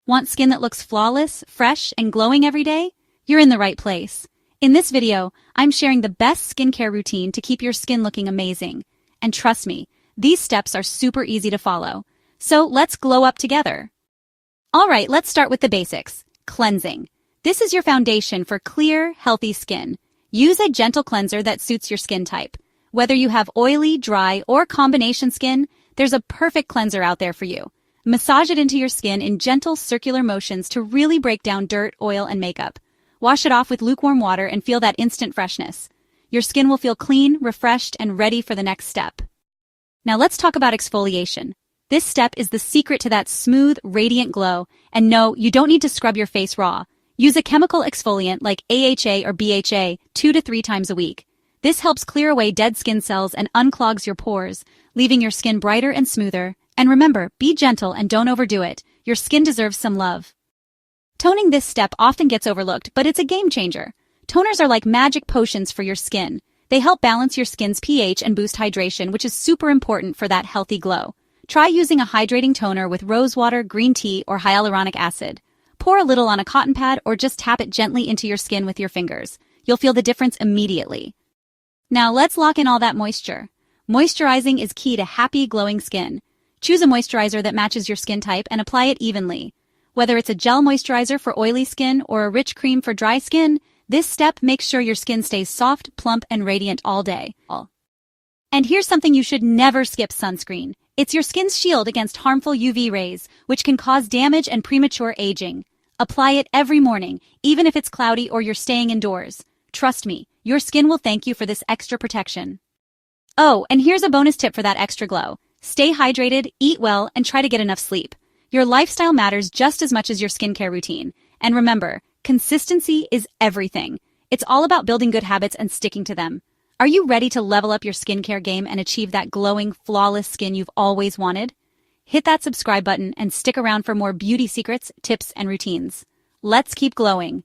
Want skin that looks flawless, fresh, and glowing every day? You're in the right place. In this video, I'm sharing the best skincare routine to keep your skin looking amazing. And trust me, these steps are super easy to follow. So let's glow up together. Alright, let's start with the basics. Cleansing. This is your foundation for clear, healthy skin. Use a gentle cleanser that suits your skin type. Whether you have oily, dry, or combination skin, there's a perfect cleanser out there for you. Massage it into your skin in gentle circular motions to really break down dirt, oil, and makeup. Wash it off with lukewarm water and feel that instant freshness. Your skin will feel clean, refreshed, and ready for the next step. Now let's talk about exfoliation. This step is the secret to that smooth, radiant glow, and no, you don't need to scrub your face raw. Use a chemical exfoliant like AHA or BHA 2 to 3 times a week. This helps clear away dead skin cells and unclogs your pores, leaving your skin brighter and smoother. And remember, be gentle and don't overdo it. Your skin deserves some love. Toning. This step often gets overlooked, but it's a game changer. Toners are like magic potions for your skin. They help balance your skin's pH and boost hydration, which is super important for that healthy glow. Try using a hydrating toner with rose water, green tea, or hyaluronic acid. Pour a little on a cotton pad or just tap it gently into your skin with your fingers. You'll feel the difference immediately. Now let's lock in all that moisture. Moisturizing is key to happy, glowing skin. Choose a moisturizer that matches your skin type and apply it evenly. Whether it's a gel moisturizer for oily skin or a rich cream for dry skin, this step makes sure your skin stays soft, plump, and radiant all day. And here's something you should never skip: sunscreen. It's your skin's shield against harmful UV rays, which can cause damage and premature aging. Apply it every morning, even if it's cloudy or you're staying indoors. Trust me, your skin will thank you for this extra protection. Oh, and here's a bonus tip for that extra glow. Stay hydrated, eat well, and try to get enough sleep. Your lifestyle matters just as much as your skincare routine. And remember, consistency is everything. It's all about building good habits and sticking to them. Are you ready to level up your skincare game and achieve that glowing, flawless skin you've always wanted? Hit that subscribe button and stick around for more beauty secrets, tips, and routines. Let's keep glowing.